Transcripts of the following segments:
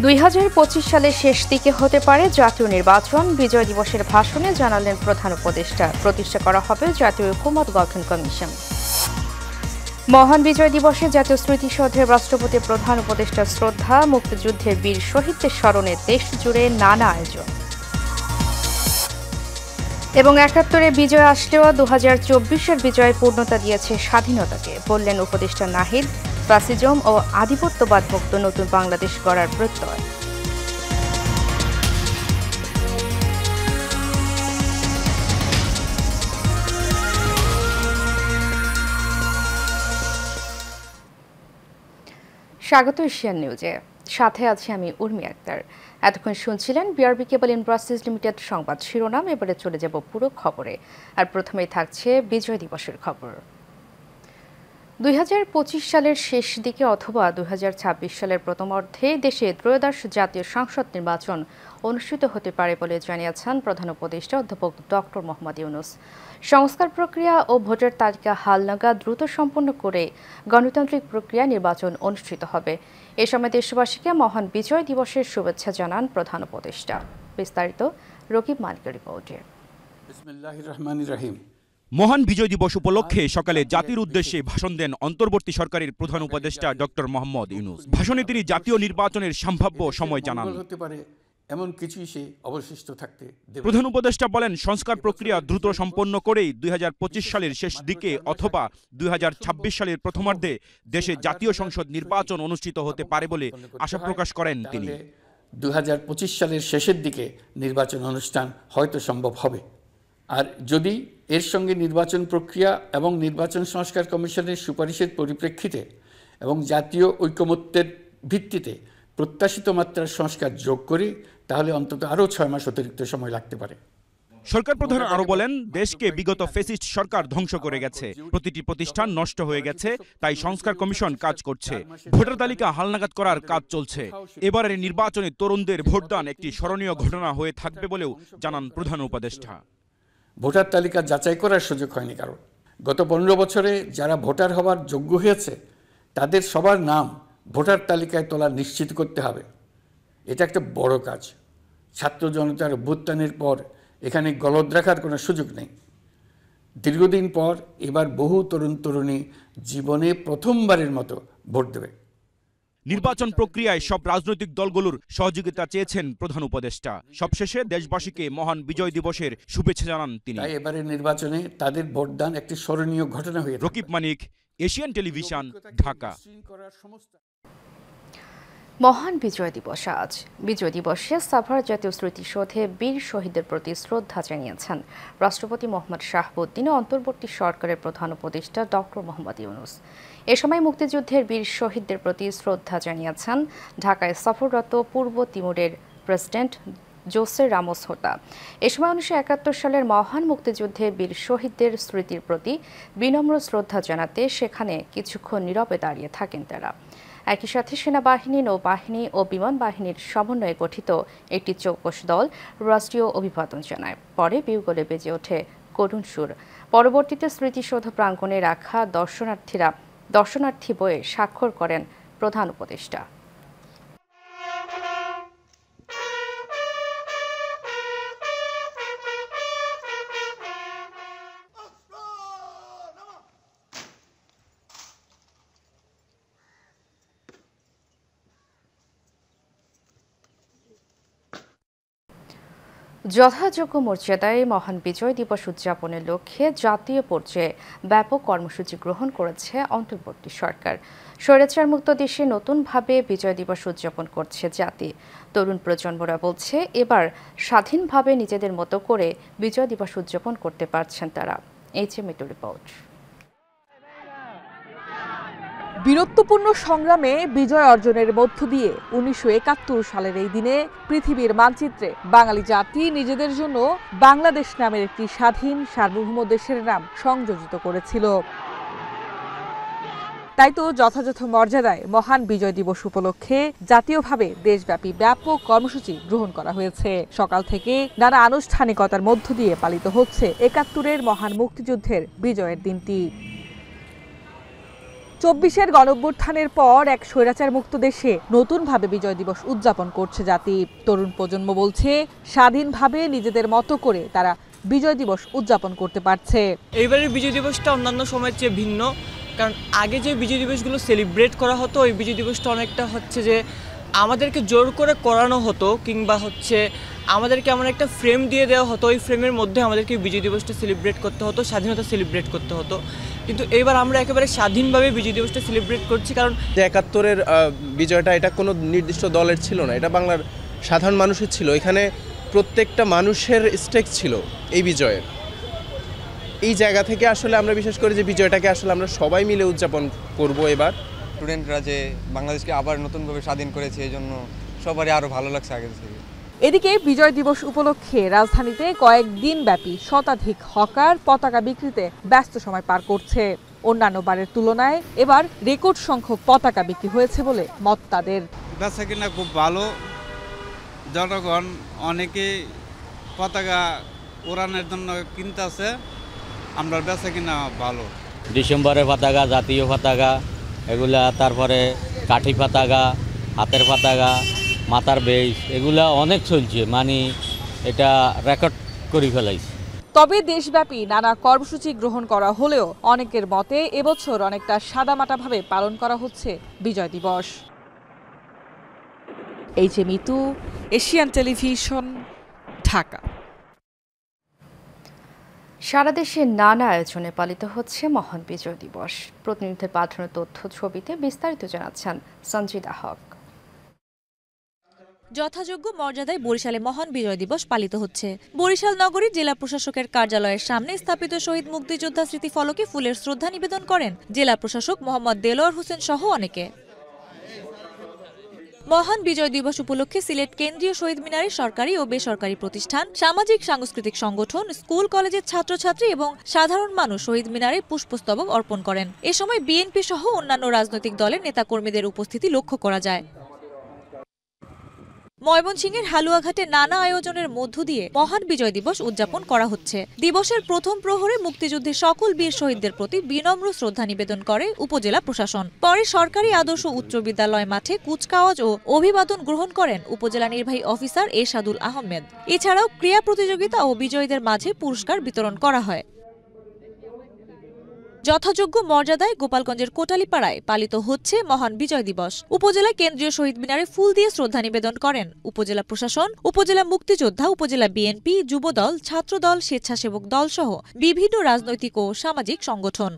2025 সালের শেষ দিকে হতে পারে জাতীয় নির্বাচন। বিজয় দিবসের ভাষণে জানালেন প্রধান উপদেষ্টা। প্রতিষ্ঠা করা হবে জাতীয় ঐকমত্য গঠন কমিশন। মহান বিজয় দিবসে জাতীয় স্মৃতিসৌধে রাষ্ট্রপতির প্রধান উপদেষ্টা শ্রদ্ধা। মুক্তিযুদ্ধের বীর শহীদদের স্মরণে দেশ জুড়ে নানা আয়োজন। এবং 71-এ বিজয় আসলেও 2024-এর বিজয় পূর্ণতা দিয়েছে স্বাধীনতাকে, বললেন উপদেষ্টা নাহিদ। ফ্যাসিজম ও আধিপত্যবাদ মুক্ত নতুন বাংলাদেশ গড়ার প্রত্যয়। স্বাগত এশিয়ান নিউজে, সাথে আছি আমি উর্মি আক্তার। এতক্ষণ শুনছিলেন বিআরবি কেবল ইন্ডাস্ট্রিজ লিমিটেড সংবাদ শিরোনাম। এবারে চলে যাব পুরো খবরে। আর প্রথমেই থাকছে বিজয় দিবসের খবর। 2025 সালের শেষ দিকে অথবা 2026 সালের প্রথমার্ধে দেশে ত্রয়োদশ জাতীয় সংসদ নির্বাচন অনুষ্ঠিত হতে পারে বলে জানিয়েছেন প্রধান উপদেষ্টা অধ্যাপক ডক্টর মোহাম্মদ ইউনূস। সংস্কার প্রক্রিয়া ও ভোটার তালিকা হালনাগাদ দ্রুত সম্পন্ন করে গণতান্ত্রিক প্রক্রিয়া নির্বাচন অনুষ্ঠিত হবে। এ সময় দেশবাসীকে মহান বিজয় দিবসের শুভেচ্ছা জানান প্রধান উপদেষ্টা। বিস্তারিত রকিব মালিকের রিপোর্টে। বিসমিল্লাহির রহমানির রহিম। মহান বিজয় দিবস উপলক্ষে সকালে জাতির উদ্দেশ্যে ভাষণ দেন অন্তর্বর্তী সরকারের প্রধান উপদেষ্টা ডক্টর মোহাম্মদ ইউনূস। ভাষণে তিনি জাতীয় নির্বাচনের সম্ভাব্য সময় জানান। এমন কিছুই সে অবশিষ্ট থাকতে দেবে। প্রধান উপদেষ্টা বলেন, সংস্কার প্রক্রিয়া দ্রুত সম্পন্ন করেই 2025 সালের শেষ দিকে অথবা 2026 সালের প্রথমার্ধে দেশে জাতীয় সংসদ নির্বাচন অনুষ্ঠিত হতে পারে বলে আশা প্রকাশ করেন তিনি। 2025 সালের শেষের দিকে নির্বাচন অনুষ্ঠান হয়তো সম্ভব হবে। আর যদি এর সঙ্গে নির্বাচন প্রক্রিয়া এবং নির্বাচন সংস্কার কমিশনের সুপারিশের পরিপ্রেক্ষিতে এবং জাতীয় ঐকমত্যের ভিত্তিতে প্রত্যাশিত মাত্রার সংস্কার যোগ করি, তাহলে অন্তত আরও 6 মাস অতিরিক্ত সময় লাগতে পারে। সরকার প্রধান আরো বলেন, দেশকে বিগত ফ্যাসিস্ট সরকার ধ্বংস করে গেছে, প্রতিটি প্রতিষ্ঠান নষ্ট হয়ে গেছে, তাই সংস্কার কমিশন কাজ করছে। ভোটার তালিকা হালনাগাদ করার কাজ চলছে। এবারের নির্বাচনে তরুণদের ভোটদান একটি স্মরণীয় ঘটনা হয়ে থাকবে বলেও জানান প্রধান উপদেষ্টা। ভোটার তালিকা যাচাই করার সুযোগ হয়নি কারণ। গত 15 বছরে যারা ভোটার হওয়ার যোগ্য হয়েছে তাদের সবার নাম ভোটার তালিকায় তোলা নিশ্চিত করতে হবে। এটা একটা বড় কাজ। ছাত্র জনতার অভ্যুত্থানের পর এখানে গলদ রাখার কোনো সুযোগ নেই। দীর্ঘদিন পর এবার বহু তরুণ তরুণী জীবনে প্রথমবারের মতো ভোট দেবে। নির্বাচন প্রক্রিয়ায় সব রাজনৈতিক দলগুলোর সহযোগিতা চেয়েছেন প্রধান উপদেষ্টা। সবশেষে দেশবাসীকে মহান বিজয় দিবসের শুভেচ্ছা জানান তিনি। তাই এবারের নির্বাচনে তাদের ভোটদান একটি স্মরণীয় ঘটনা হয়ে থাকবে। রকিব মানিক, এশিয়ান টেলিভিশন, ঢাকা। মহান বিজয় দিবস আজ। বিজয় দিবসে সাভার জাতীয় স্মৃতিসৌধে বীর শহীদদের প্রতি শ্রদ্ধা জানিয়েছেন রাষ্ট্রপতি মোহাম্মদ শাহাবুদ্দিন ও অন্তর্বর্তী সরকারের প্রধান উপদেষ্টা ডক্টর মোহাম্মদ ইউনূস। এ সময় মুক্তিযুদ্ধের বীর শহীদদের প্রতি শ্রদ্ধা জানিয়েছেন ঢাকায় সফররত পূর্ব তিমুরের প্রেসিডেন্ট জোসে রামোস হোতা। এ সময় 1971 সালের মহান মুক্তিযুদ্ধে বীর শহীদদের স্মৃতির প্রতি বিনম্র শ্রদ্ধা জানাতে সেখানে কিছুক্ষণ নীরবে দাঁড়িয়ে থাকেন তারা। একই সাথে সেনাবাহিনী, নৌবাহিনী ও বিমান বাহিনীর সমন্বয়ে গঠিত একটি চৌকস দল রাষ্ট্রীয় অভিবাদন জানায়। পরে বিউগলে বেজে ওঠে করুণ সুর। পরবর্তীতে স্মৃতিসৌধ প্রাঙ্গণে রাখা দর্শনার্থী বইয়ে স্বাক্ষর করেন প্রধান উপদেষ্টা। যথাযোগ্য মর্যাদায় মহান বিজয় দিবস উদযাপনের লক্ষ্যে জাতীয় পর্যায়ে ব্যাপক কর্মসূচি গ্রহণ করেছে অন্তর্বর্তী সরকার। স্বৈরাচার মুক্ত দেশে নতুনভাবে বিজয় দিবস উদযাপন করছে জাতি। তরুণ প্রজন্মরা বলছে, এবার স্বাধীনভাবে নিজেদের মতো করে বিজয় দিবস উদযাপন করতে পারছেন তারা। এই যে মিটু রিপোর্ট। বীরত্বপূর্ণ সংগ্রামে বিজয় অর্জনের মধ্য দিয়ে 1971 সালের এই দিনে পৃথিবীর মানচিত্রে বাঙালি জাতি নিজেদের জন্য বাংলাদেশ নামের একটি স্বাধীন সার্বভৌম দেশের নাম সংযোজিত করেছিল। তাই তো যথাযথ মর্যাদায় মহান বিজয় দিবস উপলক্ষে জাতীয়ভাবে দেশব্যাপী ব্যাপক কর্মসূচি গ্রহণ করা হয়েছে। সকাল থেকে নানা আনুষ্ঠানিকতার মধ্য দিয়ে পালিত হচ্ছে 71-এর মহান মুক্তিযুদ্ধের বিজয়ের দিনটি। ২৪-এর গণঅভ্যুত্থানের পর এক স্বৈরাচার মুক্ত দেশে নতুনভাবে বিজয় দিবস উদযাপন করছে জাতি। তরুণ প্রজন্ম বলছে স্বাধীনভাবে নিজেদের মতো করে তারা বিজয় দিবস উদযাপন করতে পারছে। এইবারের বিজয় দিবসটা অন্যান্য সময়ের চেয়ে ভিন্ন, কারণ আগে যে বিজয় দিবসগুলো সেলিব্রেট করা হতো ওই বিজয় দিবসটা অনেকটা হচ্ছে যে আমাদেরকে জোর করে করানো হতো, কিংবা হচ্ছে আমাদেরকে এমন একটা ফ্রেম দিয়ে দেওয়া হতো, ওই ফ্রেমের মধ্যে আমাদেরকে বিজয় দিবসটা সেলিব্রেট করতে হতো, স্বাধীনতা সেলিব্রেট করতে হতো। কিন্তু এইবার আমরা একেবারে স্বাধীনভাবে বিজয় দিবসটা সেলিব্রেট করছি, কারণ যে ৭১-এর বিজয়টা এটা কোনো নির্দিষ্ট দলের ছিল না, এটা বাংলার সাধারণ মানুষের ছিল। এখানে প্রত্যেকটা মানুষের স্টেক ছিল এই বিজয়ের। এই জায়গা থেকে আসলে আমরা বিশেষ করে যে বিজয়টাকে আসলে আমরা সবাই মিলে উদযাপন করব এবার। স্টুডেন্টরা যে বাংলাদেশকে আবার নতুনভাবে স্বাধীন করেছে এই জন্য সবারই আরও ভালো লাগছে আগের থেকে। এদিকে বিজয় দিবস উপলক্ষে রাজধানীতে কয়েকদিন ব্যাপী শতাধিক হকার পতাকা বিক্রিতে ব্যস্ত সময় পার করছে। অন্যান্য বারের তুলনায় এবার রেকর্ড সংখ্যক পতাকা বিক্রি হয়েছে বলে মত তাদের। বেচা কিনা খুব ভালো, জনগণ অনেকে পতাকা উড়ানোর জন্য কিনতেছে, আমরা বেচা কিনা ভালো। ডিসেম্বরের পতাকা, জাতীয় পতাকা এগুলা, তারপরে কাঠি পতাকা, হাতের পতাকা, মাথার বেশ, এগুলা অনেক চলছে, মানে এটা রেকর্ড করে ফেলাইছে। তবে দেশব্যাপী নানা কর্মসূচি গ্রহণ করা হলেও অনেকের মতে এবছর অনেকটা সাদামাটাভাবে পালন করা হচ্ছে Bijoy Dibos. H A. Mitu, Asian Television, Dhaka. সারা দেশে নানা আয়োজনে পালিত হচ্ছে মহান বিজয় দিবস। প্রতিনিধিদের পাঠানো তথ্য ছবিতে বিস্তারিত জানাচ্ছেন সঞ্জিদা হক। যথাযোগ্য মর্যাদায় বরিশালে মহান বিজয় দিবস পালিত হচ্ছে। বরিশাল নগরী জেলা প্রশাসকের কার্যালয়ের সামনে স্থাপিত শহীদ মুক্তিযোদ্ধা স্মৃতিফলকে ফুলের শ্রদ্ধা নিবেদন করেন জেলা প্রশাসক মোহাম্মদ দেলোয়ার হোসেন সহ অনেকে। মহান বিজয় দিবস উপলক্ষে সিলেট কেন্দ্রীয় শহীদ মিনারে সরকারি ও বেসরকারি প্রতিষ্ঠান, সামাজিক সাংস্কৃতিক সংগঠন, স্কুল কলেজের ছাত্রছাত্রী এবং সাধারণ মানুষ শহীদ মিনারে পুষ্পস্তবক অর্পণ করেন। এ সময় বিএনপি সহ অন্যান্য রাজনৈতিক দলের নেতাকর্মীদের উপস্থিতি লক্ষ্য করা যায়। ময়মনসিংহের হালুয়াঘাটে নানা আয়োজনের মধ্য দিয়ে মহান বিজয় দিবস উদযাপন করা হচ্ছে। দিবসের প্রথম প্রহরে মুক্তিযুদ্ধের সকল বীর শহীদদের প্রতি বিনম্র শ্রদ্ধা নিবেদন করে উপজেলা প্রশাসন। পরে সরকারি আদর্শ উচ্চ বিদ্যালয় মাঠে কুচকাওয়াজ ও অভিবাদন গ্রহণ করেন উপজেলা নির্বাহী অফিসার এরশাদুল আহমেদ। এছাড়াও ক্রীড়া প্রতিযোগিতা ও বিজয়ীদের মাঝে পুরস্কার বিতরণ করা হয়। যথাযোগ্য মর্যাদায় গোপালগঞ্জের কোটালীপাড়ায় পালিত হচ্ছে মহান বিজয় দিবস। উপজেলা কেন্দ্রীয় শহীদ মিনারে ফুল দিয়ে শ্রদ্ধা নিবেদন করেন উপজেলা প্রশাসন, উপজেলা মুক্তিযোদ্ধা, উপজেলা বিএনপি, যুবদল, ছাত্রদল, স্বেচ্ছাসেবক দল সহ বিভিন্ন রাজনৈতিক ও সামাজিক সংগঠন।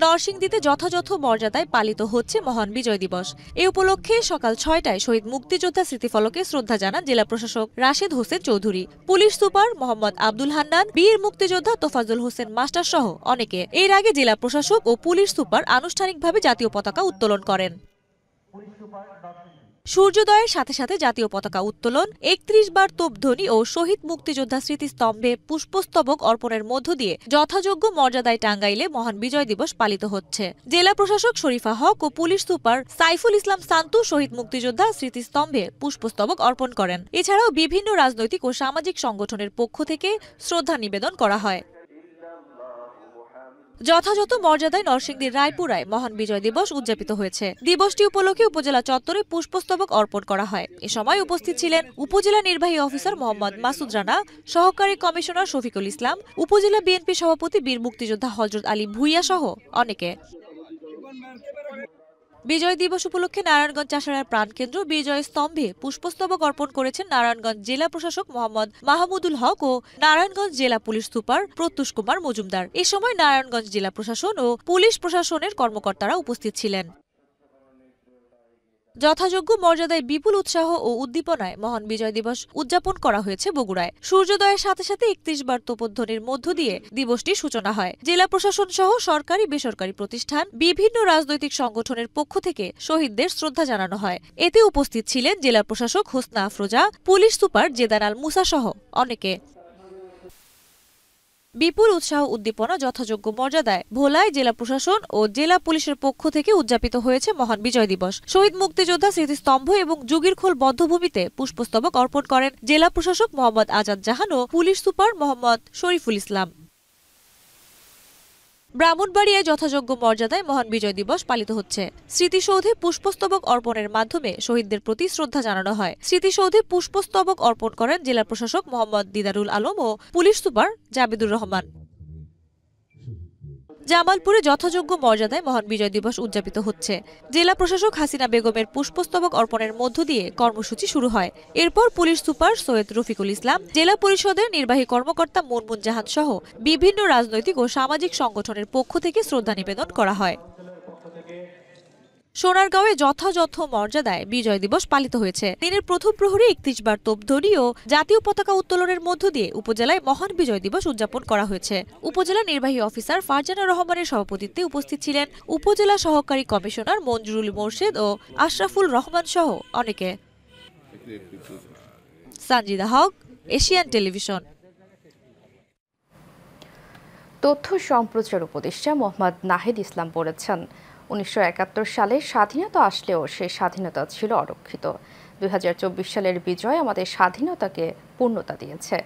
নরসিংদীতে যথাযথ মর্যাদায় পালিত হচ্ছে মহান বিজয় দিবস। এ উপলক্ষে সকাল ৬টায় শহীদ মুক্তিযোদ্ধা স্মৃতিফলকে শ্রদ্ধা জানান জেলা প্রশাসক রাশেদ হোসেন চৌধুরী, পুলিশ সুপার মোহাম্মদ আব্দুল হান্নান, বীর মুক্তিযোদ্ধা তোফাজ্জল হোসেন মাস্টার সহ অনেকে। এর আগে জেলা প্রশাসক ও পুলিশ সুপার আনুষ্ঠানিকভাবে জাতীয় পতাকা উত্তোলন করেন। সূর্যোদয়ের সাথে সাথে জাতীয় পতাকা উত্তোলন, ৩১ বার তোপধ্বনি ও শহীদ মুক্তিযোদ্ধা স্মৃতিস্তম্ভে পুষ্পস্তবক অর্পণের মধ্য দিয়ে যথাযোগ্য মর্যাদায় টাঙ্গাইলে মহান বিজয় দিবস পালিত হচ্ছে। জেলা প্রশাসক শরীফা হক ও পুলিশ সুপার সাইফুল ইসলাম সান্তু শহীদ মুক্তিযোদ্ধা স্মৃতিস্তম্ভে পুষ্পস্তবক অর্পণ করেন। এছাড়াও বিভিন্ন রাজনৈতিক ও সামাজিক সংগঠনের পক্ষ থেকে শ্রদ্ধা নিবেদন করা হয়। যথাযথ মর্যাদায় নরসিংদীর রায়পুরায় মহান বিজয় দিবস উদযাপিত হয়েছে। দিবসটি উপলক্ষে উপজেলা চত্বরে পুষ্পস্তবক অর্পণ করা হয়। এ সময় উপস্থিত ছিলেন উপজেলা নির্বাহী অফিসার মোহাম্মদ মাসুদ রানা, সহকারী কমিশনার শফিকুল ইসলাম, উপজেলা বিএনপি সভাপতি বীর মুক্তিযোদ্ধা হযরত আলী ভূঁইয়া সহ অনেকে। বিজয় দিবস উপলক্ষে নারায়ণগঞ্জ চাষাঢ়ার প্রাণকেন্দ্র বিজয় স্তম্ভে পুষ্পস্তবক অর্পণ করেছেন নারায়ণগঞ্জ জেলা প্রশাসক মোহাম্মদ মাহমুদুল হক ও নারায়ণগঞ্জ জেলা পুলিশ সুপার প্রত্যুষ কুমার মজুমদার। এ সময় নারায়ণগঞ্জ জেলা প্রশাসন ও পুলিশ প্রশাসনের কর্মকর্তারা উপস্থিত ছিলেন। যথাযোগ্য মর্যাদায় বিপুল উৎসাহ ও উদ্দীপনায় মহান বিজয় দিবস উদযাপন করা হয়েছে বগুড়ায়। সূর্যোদয়ের সাথে সাথে ৩১ বার তোপধ্বনির মধ্য দিয়ে দিবসটির সূচনা হয়। জেলা প্রশাসন সহ সরকারি বেসরকারি প্রতিষ্ঠান, বিভিন্ন রাজনৈতিক সংগঠনের পক্ষ থেকে শহীদদের শ্রদ্ধা জানানো হয়। এতে উপস্থিত ছিলেন জেলা প্রশাসক হোসনা আফরোজা, পুলিশ সুপার জেদান আল মুসা সহ অনেকে। বিপুল উৎসাহ উদ্দীপনা যথাযোগ্য মর্যাদায় ভোলায় জেলা প্রশাসন ও জেলা পুলিশের পক্ষ থেকে উদযাপিত হয়েছে মহান বিজয় দিবস। শহীদ মুক্তিযোদ্ধা স্মৃতিস্তম্ভ এবং যুগীরখোল বদ্ধভূমিতে পুষ্পস্তবক অর্পণ করেন জেলা প্রশাসক মোহাম্মদ আজাদ জাহান ও পুলিশ সুপার মোহাম্মদ শরীফুল ইসলাম। ব্রাহ্মণবাড়িয়ায় যথাযোগ্য মর্যাদায় মহান বিজয় দিবস পালিত হচ্ছে। স্মৃতিসৌধে পুষ্পস্তবক অর্পণের মাধ্যমে শহীদদের প্রতি শ্রদ্ধা জানানো হয়। স্মৃতিসৌধে পুষ্পস্তবক অর্পণ করেন জেলা প্রশাসক মোহাম্মদ দিদারুল আলম ও পুলিশ সুপার জাবেদুর রহমান। জামালপুরে যথাযোগ্য মর্যাদায় মহান বিজয় দিবস উদযাপিত হচ্ছে। জেলা প্রশাসক হাসিনা বেগমের পুষ্পস্তবক অর্পণের মধ্য দিয়ে কর্মসূচি শুরু হয়। এরপর পুলিশ সুপার সৈয়দ রফিকুল ইসলাম, জেলা পরিষদের নির্বাহী কর্মকর্তা মুনমুন জাহান সহ বিভিন্ন রাজনৈতিক ও সামাজিক সংগঠনের পক্ষ থেকে শ্রদ্ধা নিবেদন করা হয়। সোনারগাঁওয়ে যথাযথ মর্যাদায় বিজয় দিবস পালিত হয়েছে। দিনের প্রথম প্রহরে ৩১ বার তোপধ্বনি ও জাতীয় পতাকা উত্তোলনের মধ্য দিয়ে উপজেলায় মহান বিজয় দিবস উদযাপন করা হয়েছে। উপজেলা নির্বাহী অফিসার ফারজানা রহমানের সভাপতিত্বে উপস্থিত ছিলেন উপজেলা সহকারী কমিশনার মঞ্জুরুল মোর্শেদ ও আশরাফুল রহমান সহ অনেকে। সানজিদা হক, এশিয়ান টেলিভিশন। তথ্য সম্প্রচার উপদেষ্টা মোহাম্মদ নাহিদ ইসলাম বলেছেন, 1971 সালে স্বাধীনতা আসলেও সেই স্বাধীনতা ছিল অরক্ষিত। 2024 সালের বিজয় আমাদের স্বাধীনতাকে পূর্ণতা দিয়েছে।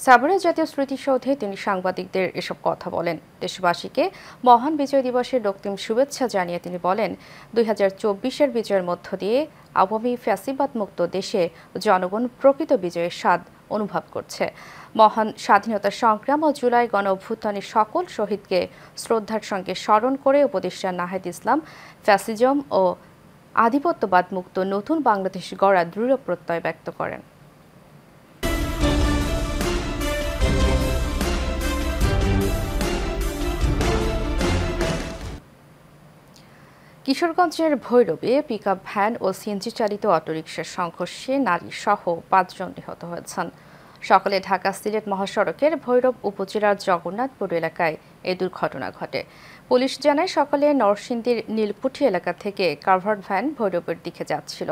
সাভারে জাতীয় স্মৃতিসৌধে তিনি সাংবাদিকদের এসব কথা বলেন। দেশবাসীকে মহান বিজয় দিবসের রক্তিম শুভেচ্ছা জানিয়ে তিনি বলেন, 2024-এর বিজয়ের মধ্য দিয়ে আওয়ামী ফ্যাসিবাদ মুক্ত দেশে জনগণ প্রকৃত বিজয়ের স্বাদ অনুভব করছে। মহান স্বাধীনতা সংগ্রাম ও জুলাই গণ অভ্যুত্থানের সকল শহীদকে শ্রদ্ধার সঙ্গে স্মরণ করে উপদেষ্টা নাহিদ ইসলাম ফ্যাসিজম ও আধিপত্যবাদ মুক্ত নতুন বাংলাদেশ গড়ার দৃঢ় প্রত্যয় ব্যক্ত করেন। কিশোরগঞ্জের ভৈরবে পিকআপ ভ্যান ও সিএনজি চালিত অটোরিকশার সংঘর্ষে নারী সহ ৫ জন নিহত হয়েছেন। সকালে ঢাকা সিলেট মহাসড়কের ভৈরব উপজেলার জগন্নাথপুর এলাকায় এই দুর্ঘটনা ঘটে। পুলিশ জানায়, সকালে নরসিংদীর নীলকুঠি এলাকা থেকে কাভার্ড ভ্যান ভৈরবের দিকে যাচ্ছিল।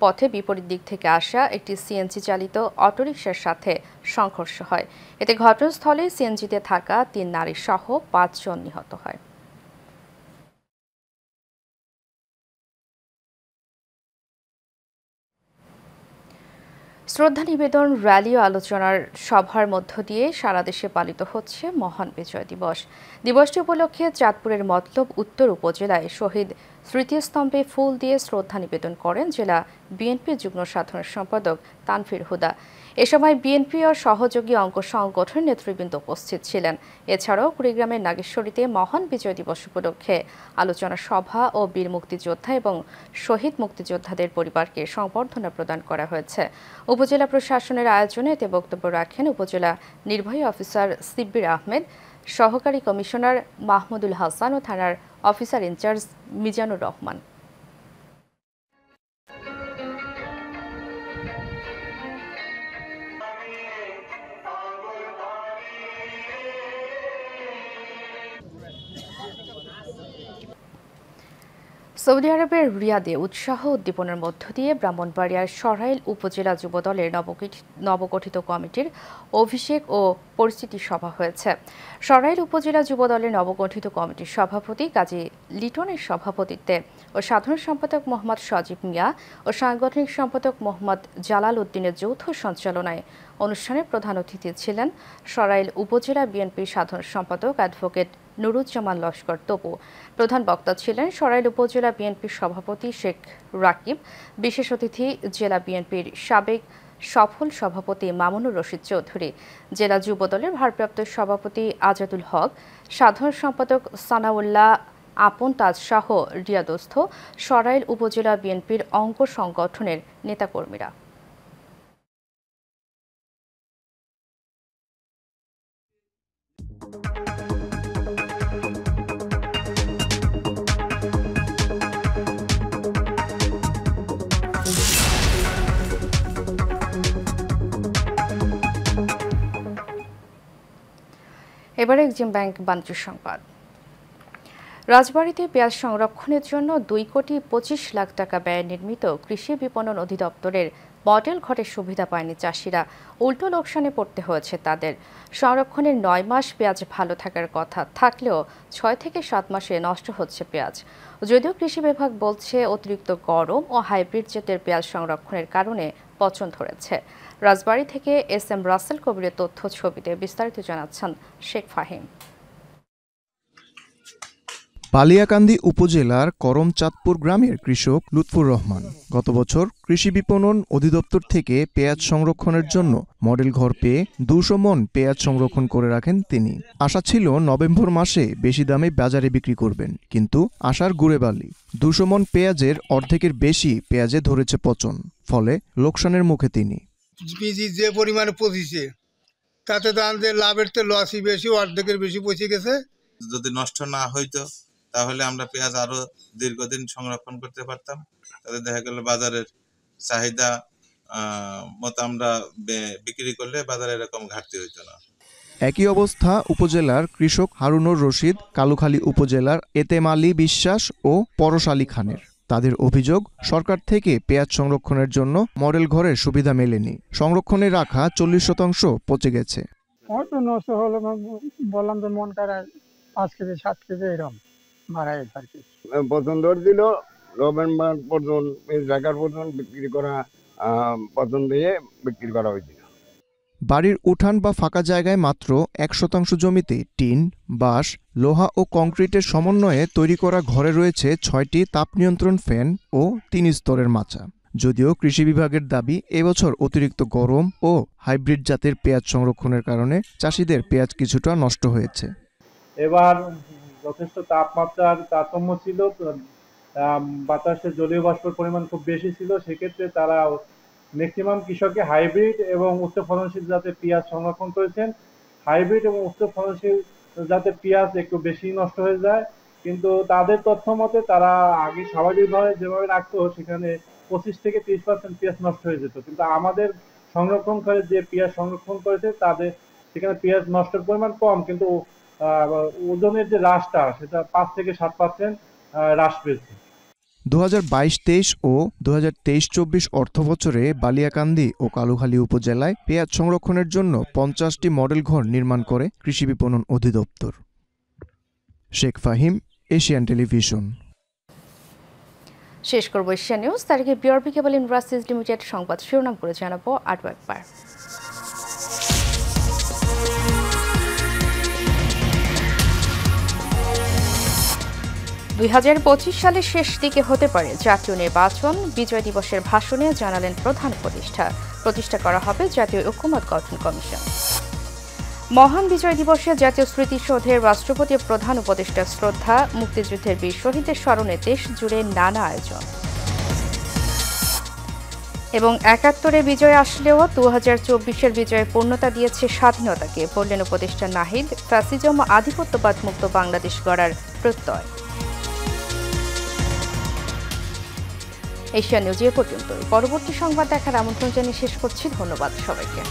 পথে বিপরীত দিক থেকে আসা একটি সিএনজি চালিত অটোরিকশার সাথে সংঘর্ষ হয়। এতে ঘটনাস্থলে সিএনজিতে থাকা ৩ নারী সহ ৫ জন নিহত হয়। শ্রদ্ধা নিবেদন, র্যালি ও আলোচনার সভার মধ্য দিয়ে সারা দেশে পালিত হচ্ছে মহান বিজয় দিবস। দিবসটি উপলক্ষে চাঁদপুরের মতলব উত্তর উপজেলায় শহীদ স্মৃতিস্তম্ভে ফুল দিয়ে শ্রদ্ধা নিবেদন করেন জেলা বিএনপির যুগ্ম সাধারণ সম্পাদক তানফির হুদা। এ সময় বিএনপি ও সহযোগী অঙ্গ সংগঠনের নেতৃবৃন্দ উপস্থিত ছিলেন। এছাড়াও কুড়িগ্রামের নাগেশ্বরীতে মহান বিজয় দিবস উপলক্ষে আলোচনা সভা ও বীর মুক্তিযোদ্ধা এবং শহীদ মুক্তিযোদ্ধাদের পরিবারকে সংবর্ধনা প্রদান করা হয়েছে। উপজেলা প্রশাসনের আয়োজনে এতে বক্তব্য রাখেন উপজেলা নির্বাহী অফিসার সিব্বির আহমেদ, সহকারী কমিশনার মাহমুদুল হাসান ও থানার officer in-charge Mizanur Rahman. Saudi আরবের রিয়াদে উৎসাহ উদ্দীপনার মধ্য দিয়ে ব্রাহ্মণবাড়িয়ার সরাইল উপজেলা যুবদলের নবগঠিত কমিটির অভিষেক ও পরিচিতি সভা হয়েছে। সরাইল উপজেলা যুবদলের নবগঠিত কমিটির সভাপতি কাজী লিটনের সভাপতিত্বে ও সাধারণ সম্পাদক মোহাম্মদ সজীব মিয়া ও সাংগঠনিক সম্পাদক মোহাম্মদ জালাল উদ্দিনের যৌথ সঞ্চালনায় অনুষ্ঠানে প্রধান অতিথি ছিলেন সরাইল উপজেলা বিএনপির সাধারণ সম্পাদক অ্যাডভোকেট নুরুজ্জামান লস্কর তপু। প্রধান বক্তা ছিলেন সরাইল উপজেলা বিএনপির সভাপতি শেখ রাকিব। বিশেষ অতিথি জেলা বিএনপির সাবেক সফল সভাপতি মামুনুর রশিদ চৌধুরী, জেলা যুবদলের ভারপ্রাপ্ত সভাপতি আজাদুল হক, সাধারণ সম্পাদক সানাউল্লাহ আপন তাজ সহ রিয়াদস্থ সরাইল উপজেলা বিএনপির অঙ্গ সংগঠনের নেতাকর্মীরা। এবারে এক্সিম ব্যাংক বাণিজ্য সংবাদ। রাজবাড়ীতে পেঁয়াজ সংরক্ষণের জন্য 2,25,00,000 টাকা ব্যয়ে নির্মিত কৃষি বিপণন অধিদপ্তরের মডেল ঘরের সুবিধা পায়নি চাষিরা। উল্টো লোকসানে পড়তে হয়েছে তাদের। সংরক্ষণের 9 মাস পেঁয়াজ ভালো থাকার কথা থাকলেও 6 থেকে 7 মাসে নষ্ট হচ্ছে পেঁয়াজ। যদিও কৃষি বিভাগ বলছে অতিরিক্ত গরম ও হাইব্রিড জাতের পেঁয়াজ সংরক্ষণের কারণে পচন ধরেছে। রাজবাড়ী থেকে SM রাসেল কবিরের তথ্য ছবিতে বিস্তারিত জানাচ্ছেন শেখ ফাহিম। বালিয়াকান্দি উপজেলার করমচাঁদপুর গ্রামের কৃষক লুৎফুর রহমান গত বছর কৃষি বিপণন অধিদপ্তর থেকে পেঁয়াজ সংরক্ষণের জন্য মডেল ঘর পেয়ে 200 মণ পেঁয়াজ সংরক্ষণ করে রাখেন তিনি। আশা ছিল নভেম্বর মাসে বেশি দামে বাজারে বিক্রি করবেন, কিন্তু আশার গুড়ে বালি। 200 মণ পেঁয়াজের অর্ধেকের বেশি পেঁয়াজে ধরেছে পচন, ফলে লোকসানের মুখে তিনি। যে পরিমাণে পচিছে তাতে তো আমাদের লাভের তো লসই বেশি, অর্ধেকের বেশি পচে গেছে। যদি নষ্ট না হইতো তাহলে আমরা পেঁয়াজ আরো দীর্ঘদিন সংরক্ষণ করতে পারতাম। তাহলে দেখা গেল বাজারের চাহিদা মতো আমরা বিক্রি করলে বাজারে এরকম ঘাটতি হইতো না। একই অবস্থা উপজেলার কৃষক হারুনুর রশিদ, কালুখালী উপজেলার এতেম আলী বিশ্বাস ও পরশ আলী খানের। তাদের অভিযোগ, সরকার থেকে পেঁয়াজ সংরক্ষণের জন্য মডেল ঘরের সুবিধা মেলেনি। সংরক্ষণে রাখা 40% পচে গেছে। হয়তো নষ্ট হলো, বললাম তো মন খারাপ, 5 কেজি 7 কেজি এরকম মারা গেছে আর কি। পছন্দ দিল নভেম্বর পর্যন্ত জায়গার পর্যন্ত বিক্রি করা, পছন্দ দিয়ে বিক্রি করা হয়েছিল। বাড়ির উঠান বা ফাঁকা জায়গায় মাত্র 1% জমিতে টিন, বাঁশ, লোহা ও কংক্রিটের সমন্বয়ে তৈরি করা ঘরে রয়েছে 6টি তাপ নিয়ন্ত্রণ ফ্যান ও 3 স্তরের মাচা। যদিও কৃষি বিভাগের দাবি, এবছর অতিরিক্ত গরম ও হাইব্রিড জাতের পেঁয়াজ সংরক্ষণের কারণে চাষিদের পেঁয়াজ কিছুটা নষ্ট হয়েছে। এবার যথেষ্ট তাপমাত্রার তারতম্য ছিল, বাতাসে জলীয় বাষ্পের পরিমাণ খুব বেশি ছিল। সেক্ষেত্রে তারা ম্যাক্সিমাম কৃষকে হাইব্রিড এবং উচ্চ ফলনশীল জাতের পেঁয়াজ সংরক্ষণ করেছেন। হাইব্রিড এবং উচ্চ ফলনশীল জাতের পেঁয়াজ একটু বেশি নষ্ট হয়ে যায়, কিন্তু তাদের তথ্য মতে তারা আগে স্বাভাবিকভাবে যেভাবে রাখতো সেখানে 25 থেকে 30% পেঁয়াজ নষ্ট হয়ে যেত। কিন্তু আমাদের সংরক্ষণ করে যে পেঁয়াজ সংরক্ষণ করেছে তাদের সেখানে পেঁয়াজ নষ্টের পরিমাণ কম, কিন্তু ওজনের যে হ্রাসটা সেটা 5 থেকে 7% হ্রাস পেয়েছে। 2022-23 ও 2023-24 অর্থবছরে বালিয়াকান্দি ও কালুখালী উপজেলায় পেঁয়াজ সংরক্ষণের জন্য 50টি মডেল ঘর নির্মাণ করে কৃষি বিপণন অধিদপ্তর। Sheikh Fahim, Asian television. শেষ করব এশিয়া নিউজ। তারিখে বিআরবি কেবল ইন্ডাস্ট্রিজ লিমিটেড সংবাদ শিরোনাম করে জানাবো আরও একবার। 2025 সালের শেষ দিকে হতে পারে জাতীয় নির্বাচন, বিজয় দিবসের ভাষণে জানালেন প্রধান উপদেষ্টা। প্রতিষ্ঠা করা হবে জাতীয় ঐক্যমত্য গঠন কমিশন। মহান বিজয় দিবসে জাতীয় স্মৃতিসৌধে রাষ্ট্রপতি প্রধান উপদেষ্টা শ্রদ্ধা, মুক্তিযুদ্ধের বীর শহীদদের স্মরণে দেশ জুড়ে নানা আয়োজন। এবং 71-এ বিজয় আসলেও 2024-এর বিজয়ে পূর্ণতা দিয়েছে স্বাধীনতাকে, বললেন উপদেষ্টা নাহিদ। ফ্যাসিজম ও আধিপত্যবাদ মুক্ত বাংলাদেশ গড়ার প্রত্যয়। এশিয়া নিউজ এ পর্যন্তই। পরবর্তী সংবাদ দেখার আমন্ত্রণ জানিয়ে শেষ করছি। ধন্যবাদ সবাইকে।